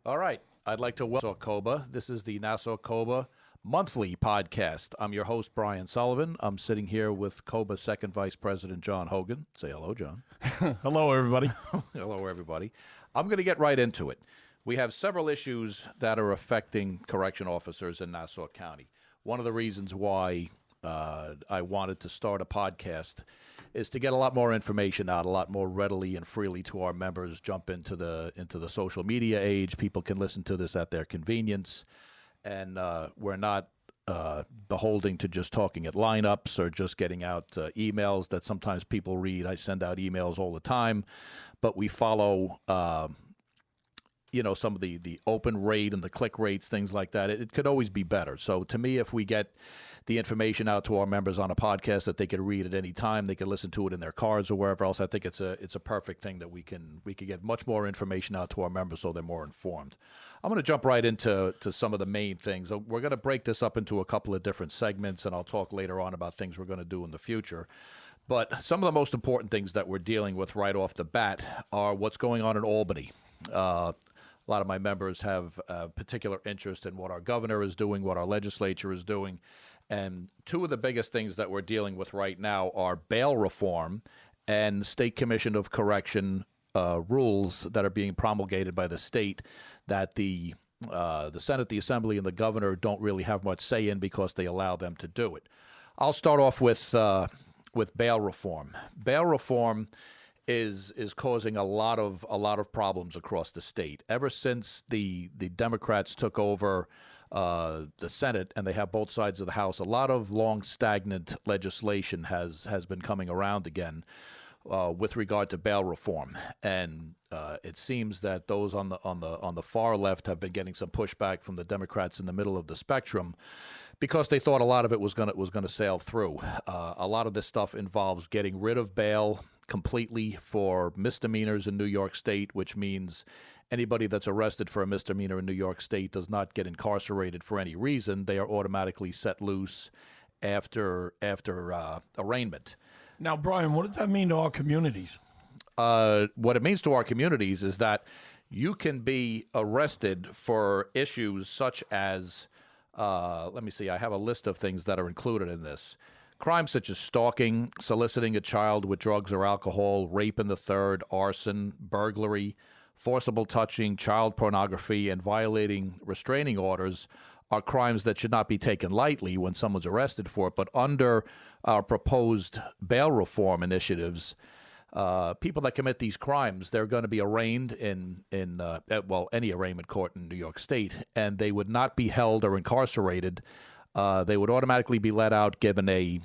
All right. I'd like to welcome Nassau COBA. This is the Nassau COBA monthly podcast. I'm your host, Brian Sullivan. I'm sitting here with COBA Second Vice President John Hogan. Say hello, John. Hello, everybody. Hello, everybody. I'm going to get right into it. We have several issues that are affecting correction officers in Nassau County. One of the reasons why I wanted to start a podcast is to get a lot more information out, a lot more readily and freely to our members. Jump into the social media age. People can listen to this at their convenience, and we're not beholding to just talking at lineups or just getting out emails that sometimes people read. I send out emails all the time, but we follow some of the open rate and the click rates, things like that. It could always be better. So to me, if we get the information out to our members on a podcast that they could read at any time, they could listen to it in their cars or wherever else, I think it's a perfect thing that we could get much more information out to our members so they're more informed. I'm going to jump right into some of the main things. We're going to break this up into a couple of different segments, and I'll talk later on about things we're going to do in the future. But some of the most important things that we're dealing with right off the bat are what's going on in Albany. A lot of my members have a particular interest in what our governor is doing, what our legislature is doing. And two of the biggest things that we're dealing with right now are bail reform and State Commission of Correction rules that are being promulgated by the state that the Senate, the Assembly, and the governor don't really have much say in because they allow them to do it. I'll start off with bail reform. Bail reform is causing a lot of problems across the state. Ever since the Democrats took over the Senate and they have both sides of the House, a lot of long stagnant legislation has been coming around again with regard to bail reform, and it seems that those on the far left have been getting some pushback from the Democrats in the middle of the spectrum, because they thought a lot of it was going to sail through. A lot of this stuff involves getting rid of bail completely for misdemeanors in New York State, which means anybody that's arrested for a misdemeanor in New York State does not get incarcerated for any reason. They are automatically set loose after arraignment. Now, Brian, what does that mean to our communities? What it means to our communities is that you can be arrested for issues such as, let me see, I have a list of things that are included in this. Crimes such as stalking, soliciting a child with drugs or alcohol, rape in the third, arson, burglary, forcible touching, child pornography, and violating restraining orders are crimes that should not be taken lightly when someone's arrested for it. But under our proposed bail reform initiatives, people that commit these crimes, they're going to be arraigned in any arraignment court in New York State, and they would not be held or incarcerated. They would automatically be let out, given a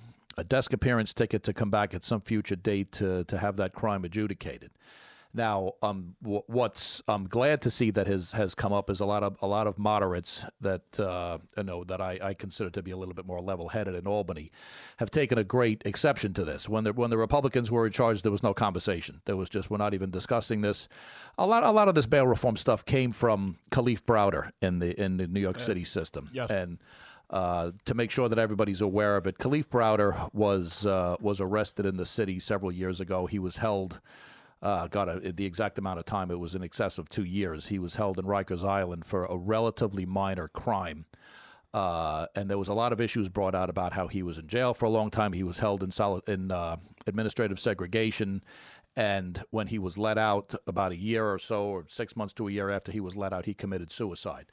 desk appearance ticket to come back at some future date to have that crime adjudicated. Now, what's I'm glad to see that has come up is a lot of moderates that that I consider to be a little bit more level-headed in Albany have taken a great exception to this. When the Republicans were in charge, there was no conversation. There was just, we're not even discussing this. A lot of this bail reform stuff came from Khalif Browder in the New York City system. Yes. And to make sure that everybody's aware of it, Khalif Browder was arrested in the city several years ago. He was held. The exact amount of time, it was in excess of 2 years. He was held in Rikers Island for a relatively minor crime. And there was a lot of issues brought out about how he was in jail for a long time. He was held in administrative segregation. And when he was let out about a year or so, or 6 months to a year after he was let out, he committed suicide.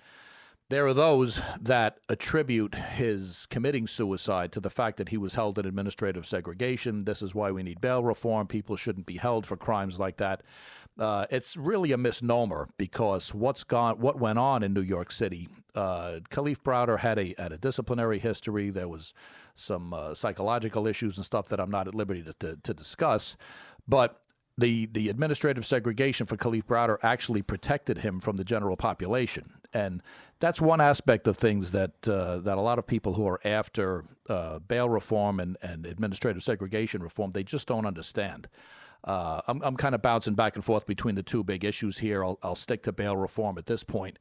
There are those that attribute his committing suicide to the fact that he was held in administrative segregation. This is why we need bail reform. People shouldn't be held for crimes like that. It's really a misnomer, because what went on in New York City, Khalif Browder had a disciplinary history. There was some psychological issues and stuff that I'm not at liberty to discuss, but the administrative segregation for Khalif Browder actually protected him from the general population. And that's one aspect of things that a lot of people who are after bail reform and administrative segregation reform, they just don't understand. I'm kind of bouncing back and forth between the two big issues here. I'll stick to bail reform at this point.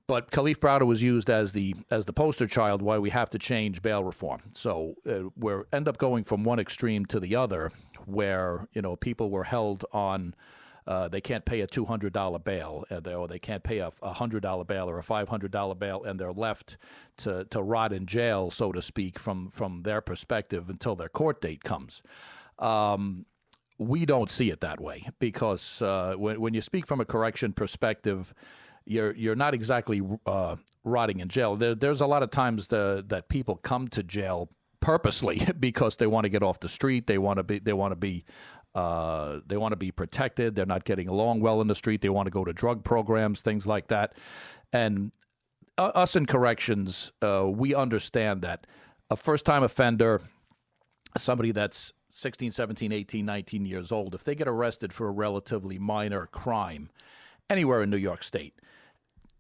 But Khalif Browder was used as the poster child why we have to change bail reform. So we end up going from one extreme to the other, where people were held on they can't pay a $200 bail, or they can't pay a $100 bail or a $500 bail, and they're left to rot in jail, so to speak, from their perspective until their court date comes. We don't see it that way, because when you speak from a correction perspective, you're not exactly rotting in jail. There's a lot of times that people come to jail purposely because they want to get off the street. They want to be protected. They're not getting along well in the street. They want to go to drug programs, things like that. And us in corrections, we understand that a first-time offender, somebody that's 16, 17, 18, 19 years old, if they get arrested for a relatively minor crime anywhere in New York State,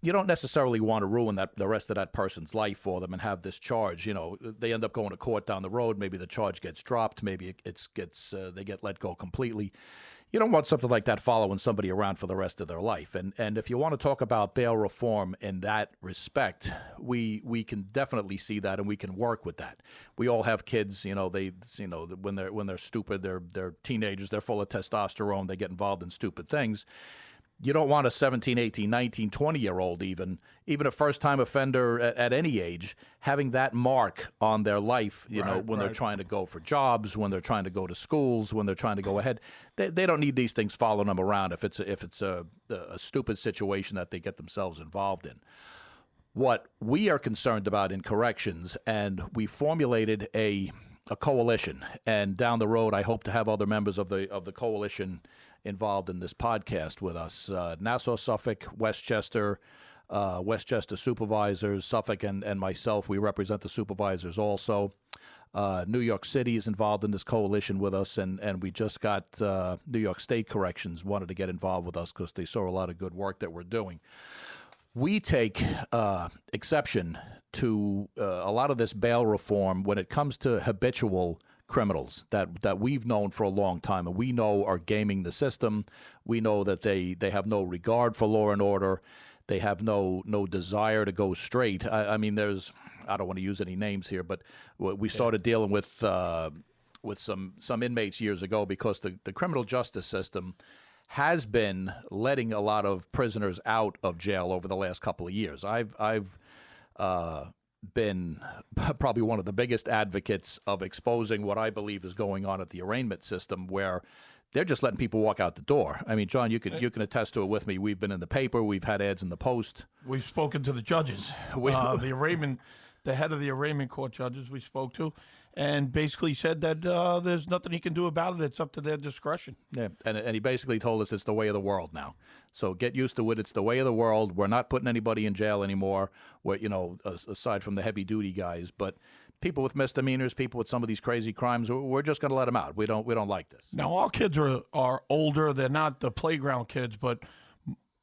you don't necessarily want to ruin the rest of that person's life for them and have this charge. They end up going to court down the road. Maybe the charge gets dropped. Maybe they get let go completely. You don't want something like that following somebody around for the rest of their life. And if you want to talk about bail reform in that respect, we can definitely see that, and we can work with that. We all have kids. When they're stupid, they're teenagers. They're full of testosterone. They get involved in stupid things. You don't want a 17, 18, 19, 20-year-old even a first-time offender at any age, having that mark on their life, when they're trying to go for jobs, when they're trying to go to schools, when they're trying to go ahead. They don't need these things following them around if it's a stupid situation that they get themselves involved in. What we are concerned about in corrections, and we formulated a coalition, and down the road I hope to have other members of the coalition involved in this podcast with us. Nassau, Suffolk, Westchester supervisors, Suffolk and myself, we represent the supervisors also. New York City is involved in this coalition with us, and we just got New York State Corrections wanted to get involved with us because they saw a lot of good work that we're doing. We take exception to a lot of this bail reform when it comes to habitual criminals that we've known for a long time, and we know are gaming the system. We know that they have no regard for law and order. They have no desire to go straight. I mean, I don't want to use any names here, but we started dealing with some inmates years ago because the criminal justice system has been letting a lot of prisoners out of jail over the last couple of years. I've been probably one of the biggest advocates of exposing what I believe is going on at the arraignment system, where they're just letting people walk out the door. I mean, John, you can attest to it with me. We've been in the paper. We've had ads in the Post. We've spoken to the judges, the head of the arraignment court judges we spoke to, and basically said that there's nothing he can do about it. It's up to their discretion. Yeah, and he basically told us it's the way of the world now. So get used to it. It's the way of the world. We're not putting anybody in jail anymore, aside from the heavy-duty guys. But people with misdemeanors, people with some of these crazy crimes, we're just going to let them out. We don't like this. Now, our kids are older. They're not the playground kids, but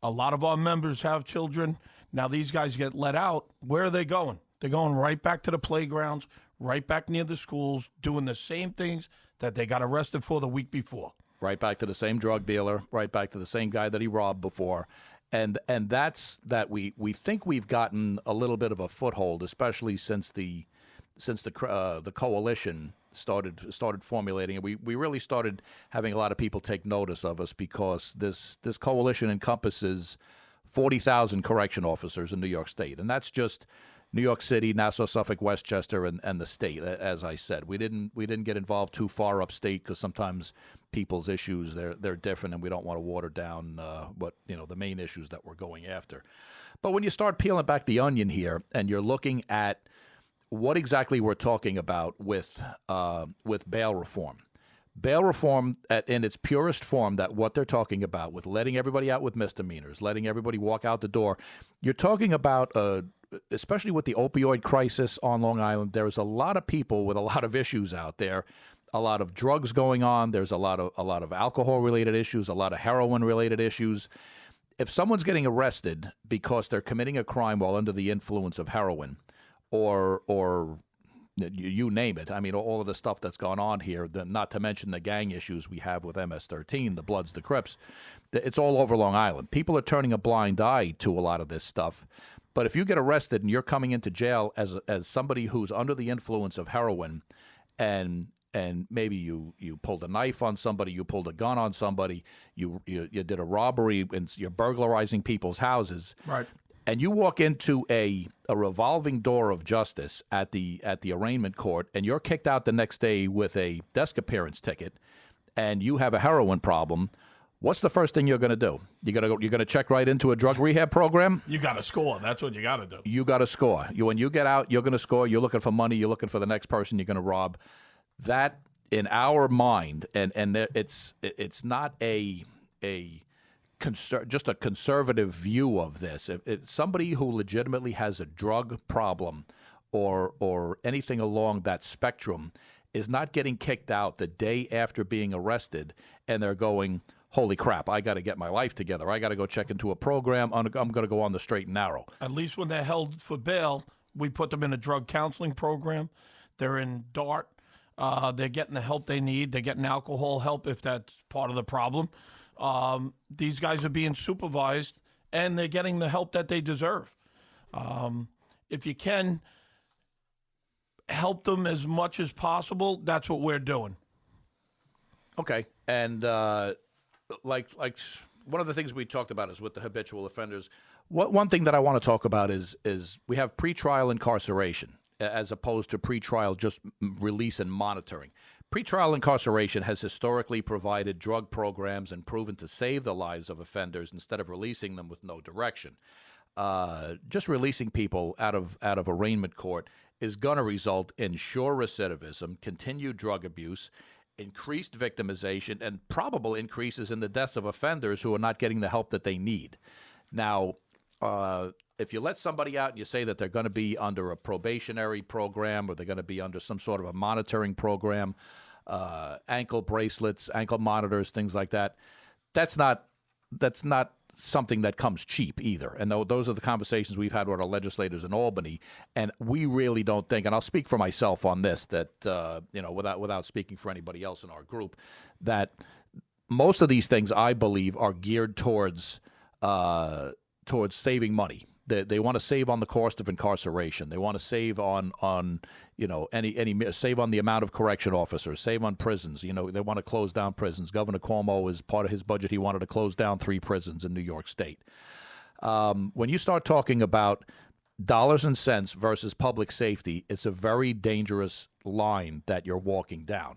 a lot of our members have children. Now, these guys get let out. Where are they going? They're going right back to the playgrounds, right back near the schools, doing the same things that they got arrested for the week before. Right back to the same drug dealer, right back to the same guy that he robbed before. And that's that we think we've gotten a little bit of a foothold, especially since the coalition started formulating it. We really started having a lot of people take notice of us because this coalition encompasses 40,000 correction officers in New York State, and that's just New York City, Nassau, Suffolk, Westchester, and the state. As I said, we didn't get involved too far upstate because sometimes people's issues they're different, and we don't want to water down the main issues that we're going after. But when you start peeling back the onion here, and you're looking at what exactly we're talking about with bail reform. Bail reform in its purest form, that what they're talking about with letting everybody out with misdemeanors, letting everybody walk out the door, you're talking about, especially with the opioid crisis on Long Island, there's a lot of people with a lot of issues out there, a lot of drugs going on, there's a lot of alcohol-related issues, a lot of heroin-related issues. If someone's getting arrested because they're committing a crime while under the influence of heroin, or you name it. I mean, all of the stuff that's gone on here, not to mention the gang issues we have with MS-13, the Bloods, the Crips. It's all over Long Island. People are turning a blind eye to a lot of this stuff. But if you get arrested and you're coming into jail as somebody who's under the influence of heroin, and and maybe you pulled a knife on somebody, you pulled a gun on somebody, you did a robbery, and you're burglarizing people's houses. Right. And you walk into a revolving door of justice at the arraignment court, and you're kicked out the next day with a desk appearance ticket, and you have a heroin problem. What's the first thing you're going to do? You're going to check right into a drug rehab program? You got to score. That's what you got to do. You got to score. When you get out, you're going to score. You're looking for money. You're looking for the next person you're going to rob. That, in our mind, and it's not just a conservative view of this. If somebody who legitimately has a drug problem or anything along that spectrum is not getting kicked out the day after being arrested, and they're going, holy crap, I got to get my life together. I got to go check into a program. I'm going to go on the straight and narrow. At least when they're held for bail, we put them in a drug counseling program. They're in DART. They're getting the help they need. They're getting alcohol help if that's part of the problem. These guys are being supervised, and they're getting the help that they deserve. If you can help them as much as possible, that's what we're doing. Okay. And like one of the things we talked about is with the habitual offenders. One thing that I want to talk about is we have pretrial incarceration as opposed to pretrial just release and monitoring. Pretrial incarceration has historically provided drug programs and proven to save the lives of offenders instead of releasing them with no direction. Just releasing people out of arraignment court is going to result in sure recidivism, continued drug abuse, increased victimization, and probable increases in the deaths of offenders who are not getting the help that they need. Now, if you let somebody out and you say that they're going to be under a probationary program or they're going to be under some sort of a monitoring program, ankle bracelets, ankle monitors, things like that, that's not something that comes cheap either. And those are the conversations we've had with our legislators in Albany. And we really don't think, and I'll speak for myself on this, that without speaking for anybody else in our group, that most of these things I believe are geared towards saving money. They want to save on the cost of incarceration. They want to save on save on the amount of correction officers, save on prisons. They want to close down prisons. Governor Cuomo, is part of his budget, he wanted to close down 3 prisons in New York State. When you start talking about dollars and cents versus public safety, it's a very dangerous line that you're walking down,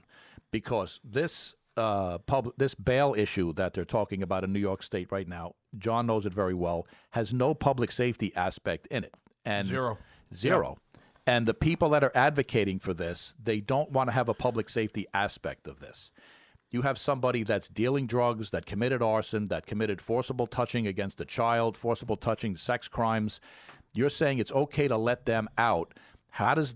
because this bail issue that they're talking about in New York State right now, John knows it very well, has no public safety aspect in it. And Zero. Yep. And the people that are advocating for this, they don't want to have a public safety aspect of this. You have somebody that's dealing drugs, that committed arson, that committed forcible touching against a child, forcible touching, sex crimes. You're saying it's okay to let them out. How does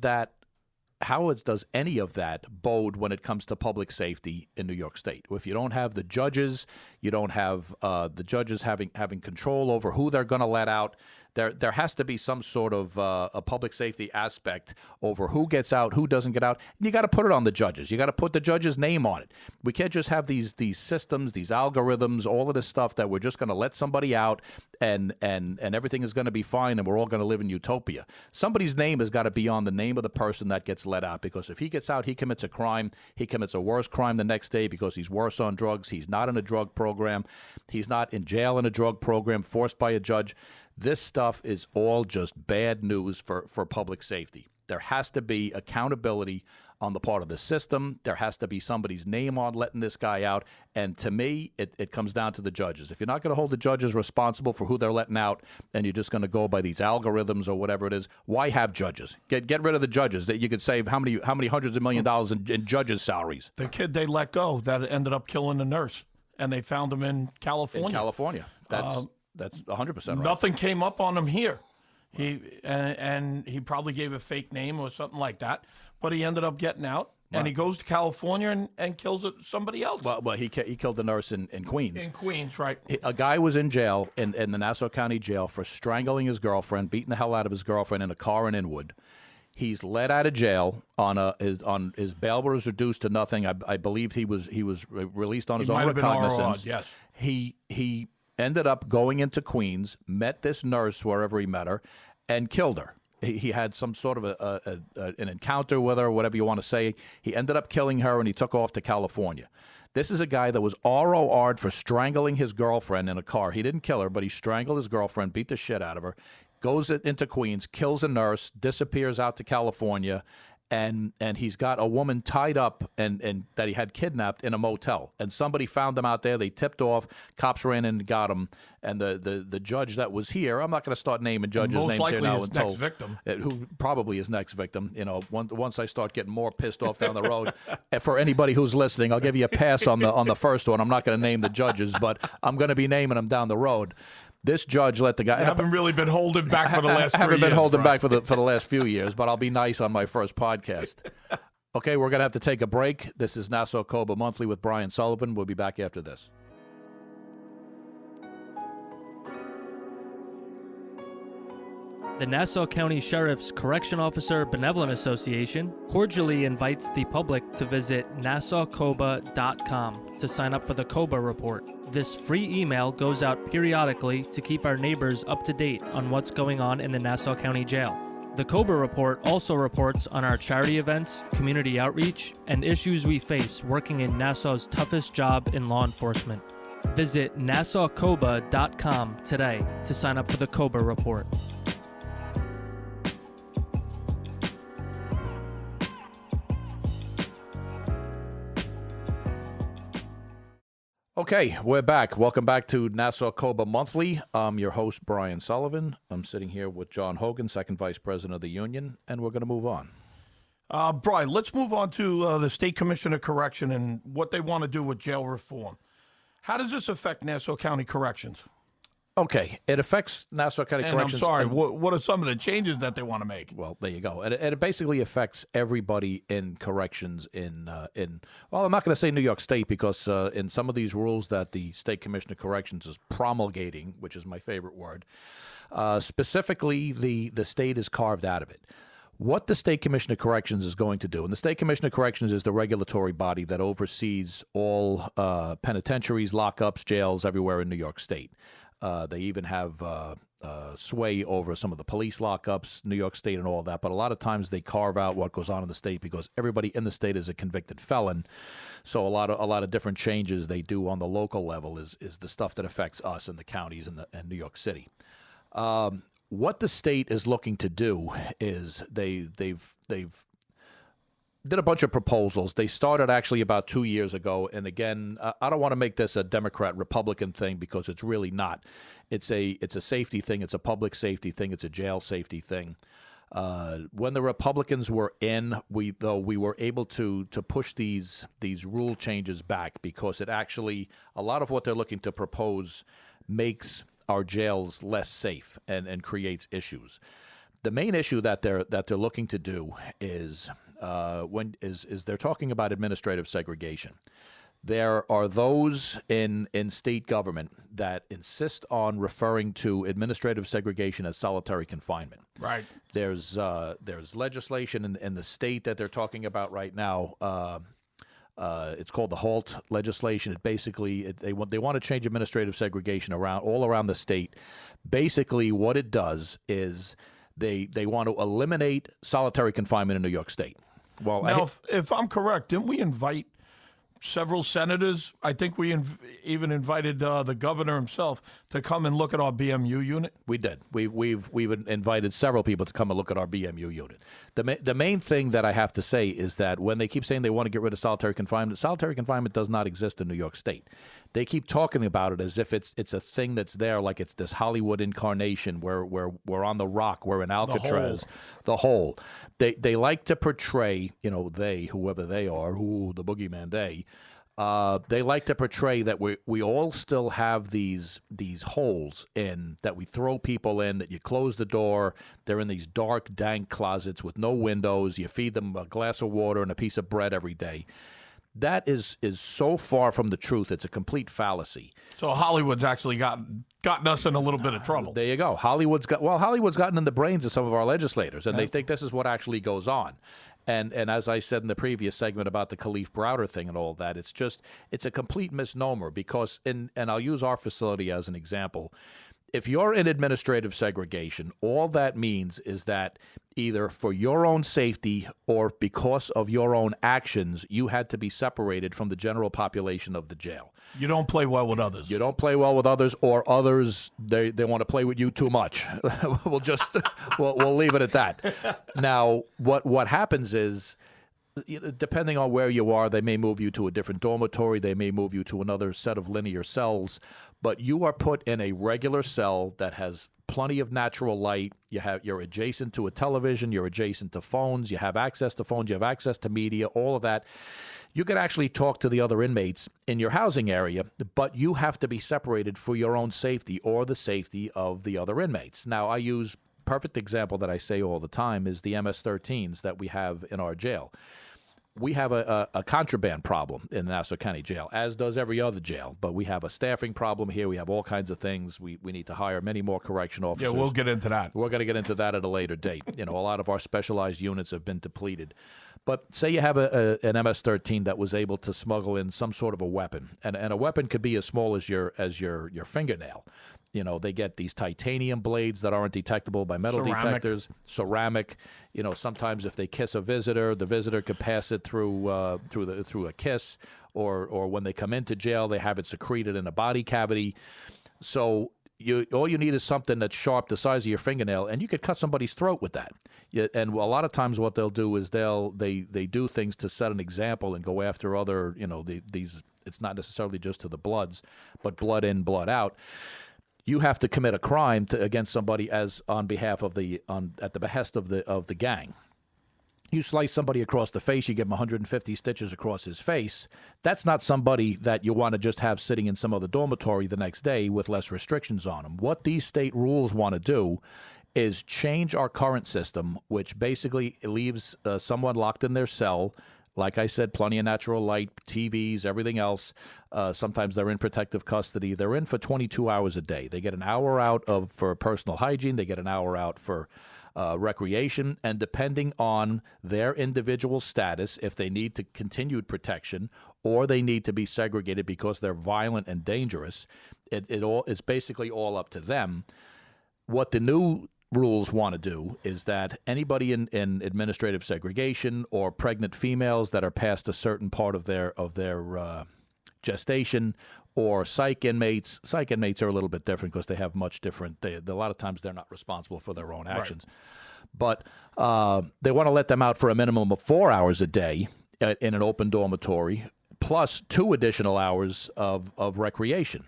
any of that bode when it comes to public safety in New York State? If you don't have the judges, you don't have the judges having control over who they're going to let out. There has to be some sort of a public safety aspect over who gets out, who doesn't get out. You got to put it on the judges. You got to put the judge's name on it. We can't just have these systems, these algorithms, all of this stuff that we're just going to let somebody out and everything is going to be fine and we're all going to live in utopia. Somebody's name has got to be on the name of the person that gets let out, because if he gets out, he commits a crime. He commits a worse crime the next day because he's worse on drugs. He's not in a drug program. He's not in jail in a drug program forced by a judge. This stuff is all just bad news for public safety. There has to be accountability on the part of the system. There has to be somebody's name on letting this guy out. And to me, it comes down to the judges. If you're not going to hold the judges responsible for who they're letting out, and you're just going to go by these algorithms or whatever it is, why have judges? Get rid of the judges. That you could save how many hundreds of $1 million in judges' salaries. The kid they let go that ended up killing the nurse, and they found him in California. In California. That's 100% right. Nothing came up on him here. And he probably gave a fake name or something like that, but he ended up getting out, and he goes to California and kills somebody else. Well, he killed the nurse in Queens. In Queens, right. A guy was in jail, in the Nassau County Jail, for strangling his girlfriend, beating the hell out of his girlfriend in a car in Inwood. He's let out of jail on his bail was reduced to nothing. I believe he was released on his own recognizance. Yes. He ended up going into Queens, met this nurse wherever he met her, and killed her. He had some sort of an encounter with her, whatever you want to say. He ended up killing her, and he took off to California. This is a guy that was ROR'd for strangling his girlfriend in a car. He didn't kill her, but he strangled his girlfriend, beat the shit out of her, goes into Queens, kills a nurse, disappears out to California, and he's got a woman tied up and that he had kidnapped in a motel. And somebody found them out there. They tipped off. Cops ran in and got him. And the judge that was here, I'm not going to start naming judges' names here now until next victim. Who probably is next victim. You know, once I start getting more pissed off down the road, for anybody who's listening, I'll give you a pass on the first one. I'm not going to name the judges, but I'm going to be naming them down the road. This judge let the guy. I haven't really been holding back for the last 3 years. I haven't been holding back for the last few years, but I'll be nice on my first podcast. Okay, we're going to have to take a break. This is Nassau COBA Monthly with Brian Sullivan. We'll be back after this. The Nassau County Sheriff's Correction Officer Benevolent Association cordially invites the public to visit NassauCOBA.com to sign up for the COBA report. This free email goes out periodically to keep our neighbors up to date on what's going on in the Nassau County Jail. The COBA report also reports on our charity events, community outreach, and issues we face working in Nassau's toughest job in law enforcement. Visit NassauCOBA.com today to sign up for the COBA report. Okay, we're back. Welcome back to Nassau COBA Monthly. I'm your host, Brian Sullivan. I'm sitting here with John Hogan, second vice president of the union, and we're going to move on. Brian, let's move on to the State Commission of Correction and what they want to do with jail reform. How does this affect Nassau County Corrections? Okay, it affects Nassau County Corrections. I'm sorry, what are some of the changes that they want to make? Well, there you go. And it basically affects everybody in corrections in well, I'm not going to say New York State because in some of these rules that the State Commission of Corrections is promulgating, which is my favorite word, specifically the state is carved out of it. What the State Commission of Corrections is going to do, and the State Commission of Corrections is the regulatory body that oversees all penitentiaries, lockups, jails everywhere in New York State. They even have sway over some of the police lockups, New York State and all that. But a lot of times they carve out what goes on in the state because everybody in the state is a convicted felon. So a lot of different changes they do on the local level is the stuff that affects us in the counties and New York City. What the state is looking to do is they've did a bunch of proposals. They started actually about 2 years ago. And again, I don't want to make this a Democrat-Republican thing because it's really not. It's a safety thing. It's a public safety thing. It's a jail safety thing. When the Republicans were in, we were able to push these rule changes back because it actually, a lot of what they're looking to propose makes our jails less safe and creates issues. The main issue that they're looking to do is they're talking about administrative segregation. There are those in state government that insist on referring to administrative segregation as solitary confinement. Right. There's legislation in the state that they're talking about right now. It's called the HALT legislation. It basically they want to change administrative segregation all around the state. Basically, what it does is they want to eliminate solitary confinement in New York State. Well, now, if I'm correct, didn't we invite several senators? I think we even invited the governor himself to come and look at our BMU unit. We did. We've invited several people to come and look at our BMU unit. The main thing that I have to say is that when they keep saying they want to get rid of solitary confinement does not exist in New York State. They keep talking about it as if it's a thing that's there, like it's this Hollywood incarnation where we're on the Rock, we're in Alcatraz, the Hole. They like to portray, whoever they are, the boogeyman they like to portray that we all still have these holes in that we throw people in, that you close the door, they're in these dark, dank closets with no windows, you feed them a glass of water and a piece of bread every day. That is so far from the truth. It's a complete fallacy. So Hollywood's actually gotten us in a little bit of trouble. There you go. Hollywood's gotten in the brains of some of our legislators, and they think this is what actually goes on. And as I said in the previous segment about the Khalif Browder thing and all that, it's a complete misnomer because, and I'll use our facility as an example. if you're in administrative segregation, all that means is that either for your own safety or because of your own actions, you had to be separated from the general population of the jail. You don't play well with others. You don't play well with others, or others, they want to play with you too much. we'll leave it at that. Now, what happens is, depending on where you are, they may move you to a different dormitory. They may move you to another set of linear cells. But you are put in a regular cell that has plenty of natural light. You're adjacent to a television. You're adjacent to phones. You have access to phones. You have access to media, all of that. You can actually talk to the other inmates in your housing area, but you have to be separated for your own safety or the safety of the other inmates. Now, I use perfect example that I say all the time is the MS-13s that we have in our jail. We have a contraband problem in the Nassau County Jail, as does every other jail. But we have a staffing problem here. We have all kinds of things. We need to hire many more correction officers. Yeah, we'll get into that. We're going to get into that at a later date. A lot of our specialized units have been depleted. But say you have an MS-13 that was able to smuggle in some sort of a weapon, and a weapon could be as small as your fingernail. They get these titanium blades that aren't detectable by metal detectors. Ceramic. Sometimes if they kiss a visitor, the visitor could pass it through a kiss, or when they come into jail, they have it secreted in a body cavity. So all you need is something that's sharp, the size of your fingernail, and you could cut somebody's throat with that. And a lot of times, what they'll do is they do things to set an example and go after other. These. It's not necessarily just to the bloods, but blood in, blood out. You have to commit a crime against somebody at the behest of the gang. You slice somebody across the face, you give him 150 stitches across his face. That's not somebody that you want to just have sitting in some other dormitory the next day with less restrictions on them. What these state rules want to do is change our current system, which basically leaves someone locked in their cell. Like I said, plenty of natural light, TVs, everything else. Sometimes they're in protective custody. They're in for 22 hours a day. They get an hour out for personal hygiene. They get an hour out for recreation. And depending on their individual status, if they need to continued protection or they need to be segregated because they're violent and dangerous, it's basically all up to them. What the new rules want to do is that anybody in administrative segregation or pregnant females that are past a certain part of their gestation, or psych inmates are a little bit different because they have much different. A lot of times they're not responsible for their own actions, right. But they want to let them out for a minimum of 4 hours a day in an open dormitory, plus 2 additional hours of recreation.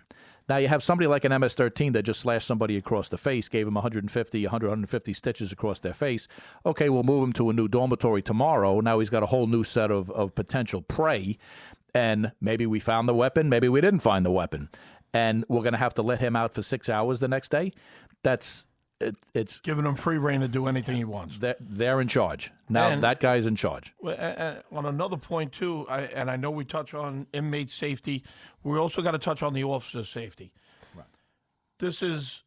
Now, you have somebody like an MS-13 that just slashed somebody across the face, gave him 150 stitches across their face. Okay, we'll move him to a new dormitory tomorrow. Now he's got a whole new set of potential prey, and maybe we found the weapon, maybe we didn't find the weapon, and we're going to have to let him out for 6 hours the next day. It's giving him free rein to do anything he wants. They're in charge. Now that guy's in charge. And on another point, too, I know we touch on inmate safety, we also got to touch on the officer's safety. Right. This is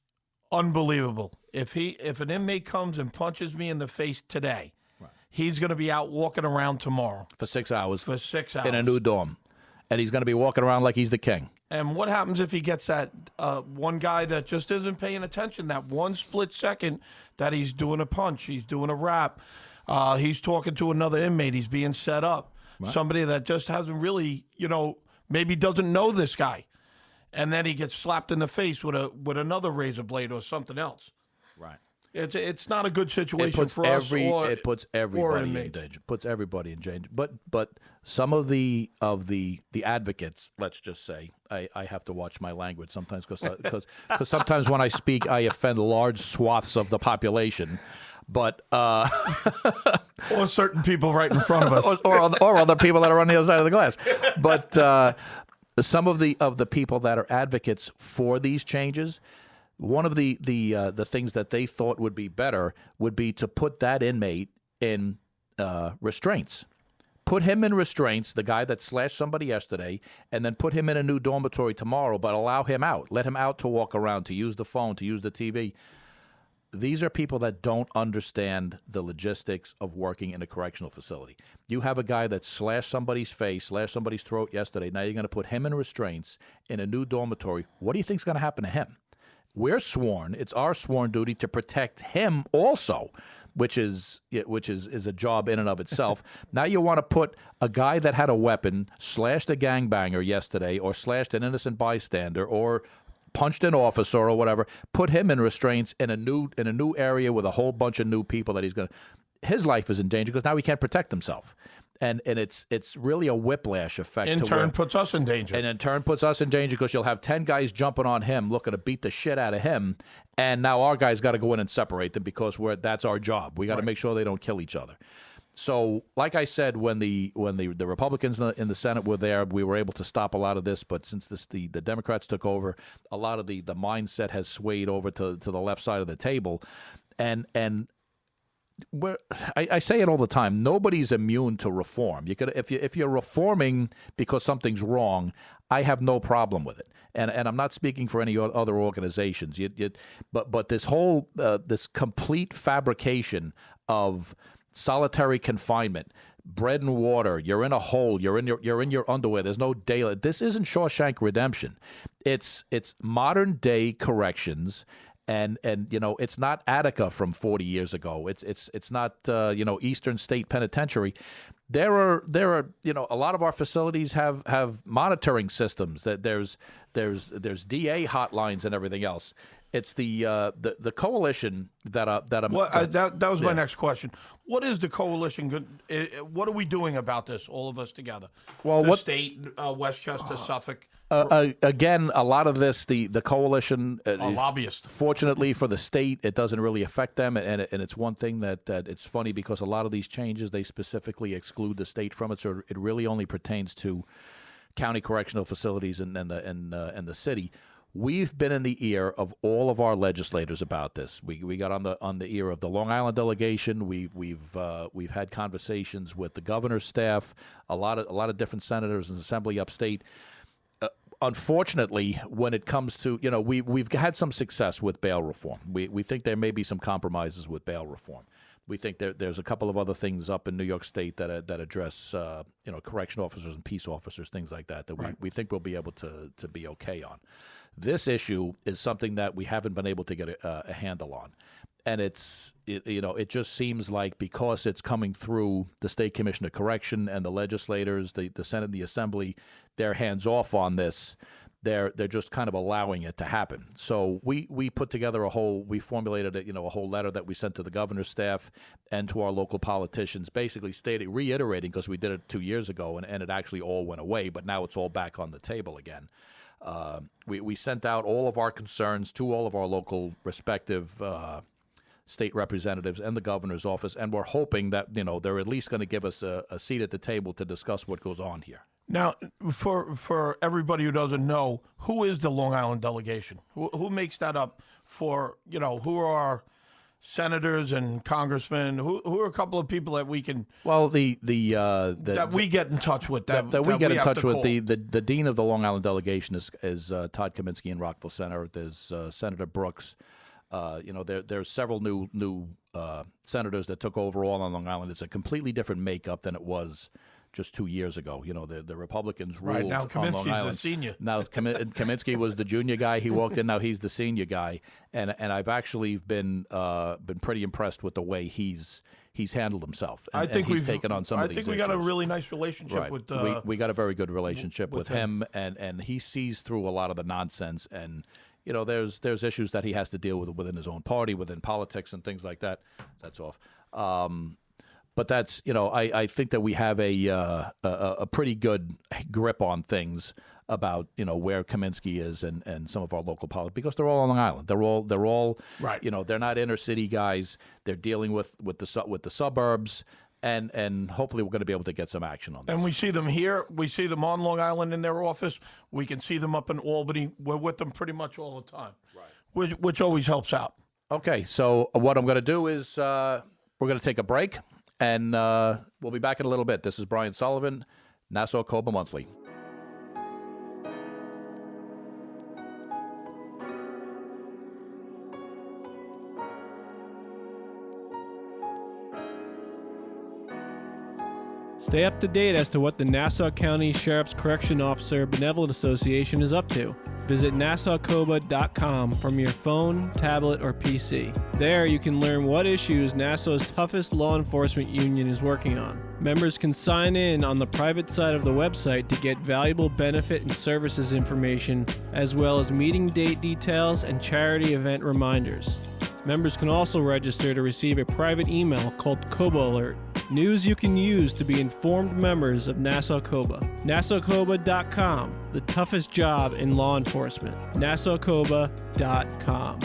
unbelievable. If an inmate comes and punches me in the face today, right, he's going to be out walking around tomorrow. For 6 hours. For 6 hours. In a new dorm. And he's going to be walking around like he's the king. And what happens if he gets that one guy that just isn't paying attention, that one split second that he's doing a punch, he's doing a rap, he's talking to another inmate, he's being set up, right, somebody that just hasn't really, maybe doesn't know this guy, and then he gets slapped in the face with another razor blade or something else. Right. It's not a good situation for us. It puts everybody in danger. Puts everybody in danger. But some of the advocates, let's just say, I have to watch my language sometimes because sometimes when I speak I offend large swaths of the population. But or certain people right in front of us, or other people that are on the other side of the glass. But some of the people that are advocates for these changes, one of the things that they thought would be better would be to put that inmate in restraints. Put him in restraints, the guy that slashed somebody yesterday, and then put him in a new dormitory tomorrow, but allow him out. Let him out to walk around, to use the phone, to use the TV. These are people that don't understand the logistics of working in a correctional facility. You have a guy that slashed somebody's face, slashed somebody's throat yesterday. Now you're going to put him in restraints in a new dormitory. What do you think is going to happen to him? we're sworn. It's our sworn duty to protect him also, which is a job in and of itself. Now you want to put a guy that had a weapon, slashed a gangbanger yesterday, or slashed an innocent bystander, or punched an officer or whatever, put him in restraints in a new area with a whole bunch of new people that his life is in danger because now he can't protect himself. And it's really a whiplash effect. In turn, puts us in danger. And in turn puts us in danger because you'll have 10 guys jumping on him, looking to beat the shit out of him. And now our guys got to go in and separate them because that's our job. We got to make sure they don't kill each other. So, like I said, when the Republicans in the Senate were there, we were able to stop a lot of this. But since the Democrats took over, a lot of the mindset has swayed over to the left side of the table. And I say it all the time. Nobody's immune to reform. You could, if you're reforming because something's wrong, I have no problem with it. And I'm not speaking for any other organizations. But this whole this complete fabrication of solitary confinement, bread and water, you're in a hole, you're in your underwear. There's no daylight. This isn't Shawshank Redemption. It's modern day corrections. And it's not Attica from 40 years ago. It's not Eastern State Penitentiary. There are a lot of our facilities have monitoring systems. That there's DA hotlines and everything else. It's the coalition that was my next question. What is the coalition? What are we doing about this? All of us together. Well, the state, Westchester, Suffolk. Again, a lot of this, the coalition lobbyists. Fortunately for the state, it doesn't really affect them, and it's one thing that it's funny because a lot of these changes they specifically exclude the state from it, so it really only pertains to county correctional facilities and the city. We've been in the ear of all of our legislators about this. We got on the ear of the Long Island delegation. We've had conversations with the governor's staff, a lot of different senators in the assembly upstate. Unfortunately, when it comes to, we've had some success with bail reform. We think there may be some compromises with bail reform. We think there's a couple of other things up in New York State that address, correction officers and peace officers, things like that we think we'll be able to be okay on. This issue is something that we haven't been able to get a handle on. And it just seems like because it's coming through the State Commission of Correction and the legislators, the Senate and the Assembly, they're hands off on this. They're just kind of allowing it to happen. So we put together we formulated a whole letter that we sent to the governor's staff and to our local politicians, basically reiterating, because we did it 2 years ago and it actually all went away, but now it's all back on the table again. We sent out all of our concerns to all of our local respective state representatives and the governor's office, and we're hoping that they're at least going to give us a seat at the table to discuss what goes on here. Now, for everybody who doesn't know, who is the Long Island delegation? Who makes that up? For who are our senators and congressmen? Who are a couple of people that we can? Well, that we get in touch with. That we get in touch with. The dean of the Long Island delegation is Todd Kaminsky in Rockville Center. There's Senator Brooks. There's several new senators that took over all on Long Island. It's a completely different makeup than it was just 2 years ago. The Republicans ruled right, now on Long Kaminsky's Island. the senior. Now Kaminsky was the junior guy. He walked in. Now he's the senior guy, and I've actually been pretty impressed with the way he's handled himself. And, I think he's taken on some of these issues. I think we got a really nice relationship with. We got a very good relationship with him, and he sees through a lot of the nonsense. And there's issues that he has to deal with within his own party, within politics, and things like that. That's off. But that's I think that we have a pretty good grip on things about where Kaminsky is and some of our local politics, because they're all on Long Island. They're all right. They're not inner city guys. They're dealing with the suburbs. And hopefully we're going to be able to get some action on this. And we see them here. We see them on Long Island in their office. We can see them up in Albany. We're with them pretty much all the time, right? Which always helps out. Okay, so what I'm going to do is we're going to take a break, and we'll be back in a little bit. This is Brian Sullivan, Nassau COBA Monthly. Stay up to date as to what the Nassau County Sheriff's Correction Officer Benevolent Association is up to. visit NassauCOBA.com from your phone, tablet, or PC. There you can learn what issues Nassau's toughest law enforcement union is working on. Members can sign in on the private side of the website to get valuable benefit and services information, as well as meeting date details and charity event reminders. Members can also register to receive a private email called COBA Alert, news you can use to be informed members of Nassau COBA. NassauCOBA.com, the toughest job in law enforcement. NassauCOBA.com.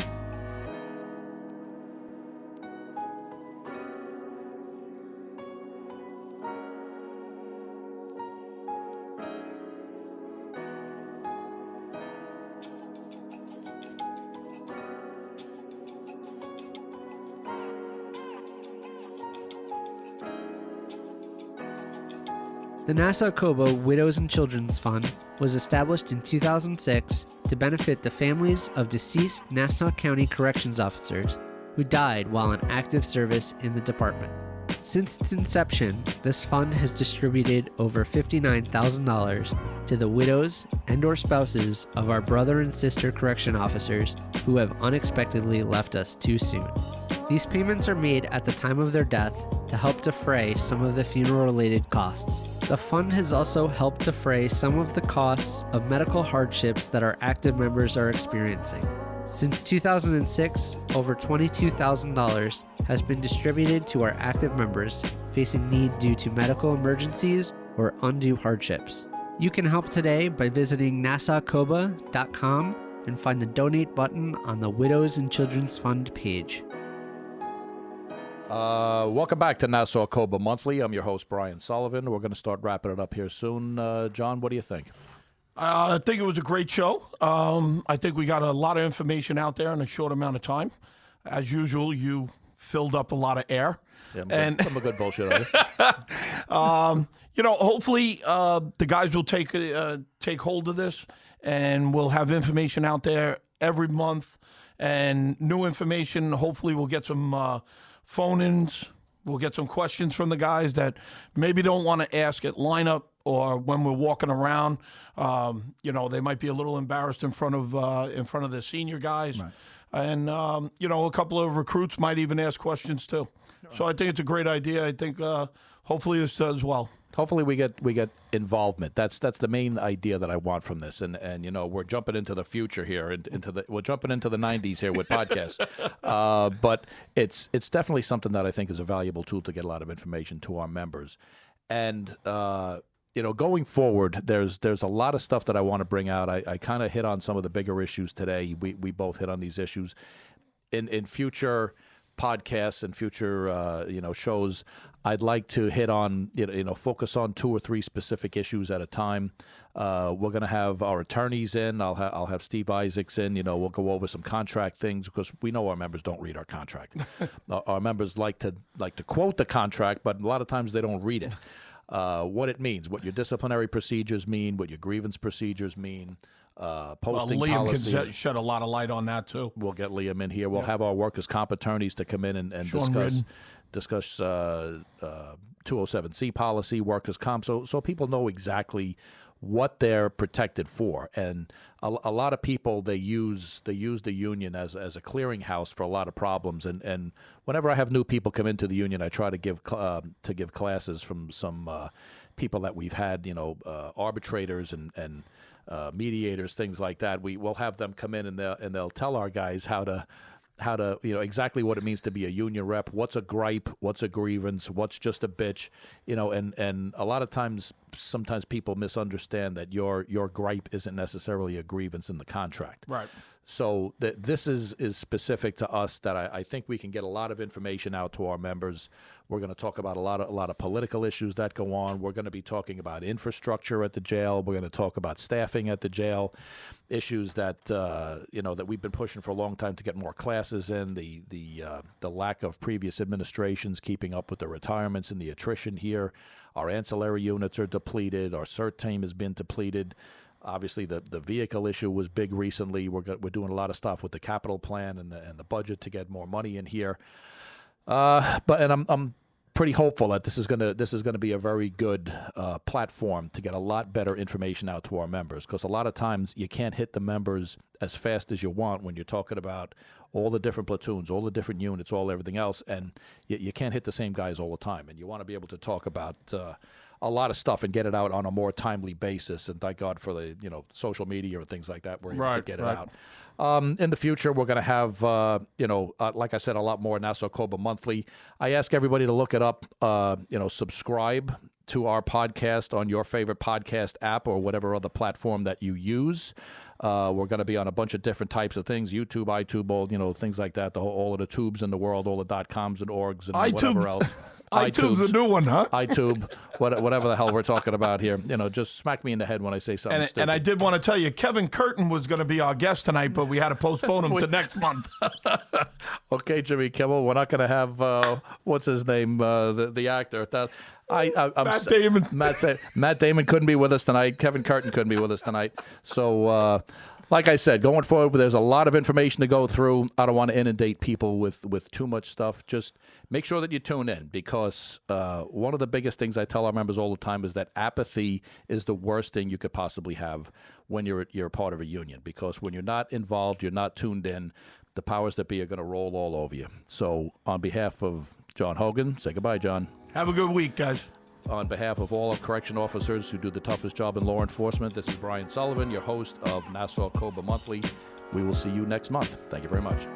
The Nassau COBA Widows and Children's Fund was established in 2006 to benefit the families of deceased Nassau County Corrections officers who died while in active service in the department. Since its inception, this fund has distributed over $59,000 to the widows and/or spouses of our brother and sister correction officers who have unexpectedly left us too soon. These payments are made at the time of their death to help defray some of the funeral-related costs. The fund has also helped defray some of the costs of medical hardships that our active members are experiencing. Since 2006, over $22,000 has been distributed to our active members facing need due to medical emergencies or undue hardships. You can help today by visiting NassauCOBA.com and find the donate button on the Widows and Children's Fund page. Welcome back to Nassau COBA Monthly. I'm your host, Brian Sullivan. We're going to start wrapping it up here soon. John, what do you think? I think it was a great show. I think we got a lot of information out there in a short amount of time. As usual, you filled up a lot of air. Yeah, and I'm a good bullshit artist. Hopefully the guys will take hold of this, and we'll have information out there every month and new information. Hopefully we'll get some phone-ins. We'll get some questions from the guys that maybe don't want to ask at lineup or when we're walking around. They might be a little embarrassed in front of the senior guys. Right. And, a couple of recruits might even ask questions too. Right. So I think it's a great idea. I think hopefully this does well. Hopefully we get involvement. That's the main idea that I want from this. And we're jumping into the future here, we're jumping into the 90s here with podcasts. But it's definitely something that I think is a valuable tool to get a lot of information to our members. And going forward, there's a lot of stuff that I want to bring out. I kind of hit on some of the bigger issues today. We both hit on these issues. In future podcasts and future shows, I'd like to hit on focus on 2 or 3 specific issues at a time. We're going to have our attorneys in. I'll have Steve Isaacs in. We'll go over some contract things because we know our members don't read our contract. Our members like to quote the contract, but a lot of times they don't read it. What it means, what your disciplinary procedures mean, what your grievance procedures mean. Posting Liam policies. can shed a lot of light on that too. We'll get Liam in here. We'll have our workers' comp attorneys to come in and discuss 207C policy, workers' comp, so people know exactly what they're protected for. And a lot of people, they use the union as a clearinghouse for a lot of problems. And whenever I have new people come into the union, I try to give classes from some people that we've had, arbitrators and mediators, things like that. We'll have them come in and they'll tell our guys how to exactly what it means to be a union rep, what's a gripe, what's a grievance, what's just a bitch, and a lot of times, sometimes people misunderstand that your gripe isn't necessarily a grievance in the contract. Right. So this is specific to us that I think we can get a lot of information out to our members. We're going to talk about a lot of political issues that go on. We're going to be talking about infrastructure at the jail. We're going to talk about staffing at the jail, issues that that we've been pushing for a long time to get more classes in. The lack of previous administrations keeping up with the retirements and the attrition here. Our ancillary units are depleted. Our CERT team has been depleted. Obviously, the vehicle issue was big recently. We're doing a lot of stuff with the capital plan and the budget to get more money in here. I'm pretty hopeful that this is gonna be a very good platform to get a lot better information out to our members, because a lot of times you can't hit the members as fast as you want when you're talking about all the different platoons, all the different units, everything else, and you can't hit the same guys all the time, and you want to be able to talk about a lot of stuff and get it out on a more timely basis. And thank God for the social media and things like that, we're able to get it out. In the future, we're going to have, like I said, a lot more Nassau COBA Monthly. I ask everybody to look it up, subscribe to our podcast on your favorite podcast app or whatever other platform that you use. We're going to be on a bunch of different types of things, YouTube, iTube, all, things like that, all of the tubes in the world, all the .coms and orgs and whatever else. iTube's a new one, huh? iTube, whatever the hell we're talking about here. Just smack me in the head when I say something stupid. And I did want to tell you, Kevin Curtin was going to be our guest tonight, but we had to postpone him to next month. Okay, Jimmy Kimmel, we're not going to have, what's his name, the actor. Matt Damon. Matt Damon couldn't be with us tonight. Kevin Curtin couldn't be with us tonight. So, like I said, going forward, there's a lot of information to go through. I don't want to inundate people with too much stuff. Just make sure that you tune in, because one of the biggest things I tell our members all the time is that apathy is the worst thing you could possibly have when you're a part of a union, because when you're not involved, you're not tuned in, the powers that be are going to roll all over you. So on behalf of John Hogan, say goodbye, John. Have a good week, guys. On behalf of all our correction officers who do the toughest job in law enforcement, this is Brian Sullivan, your host of Nassau COBA Monthly. We will see you next month. Thank you very much.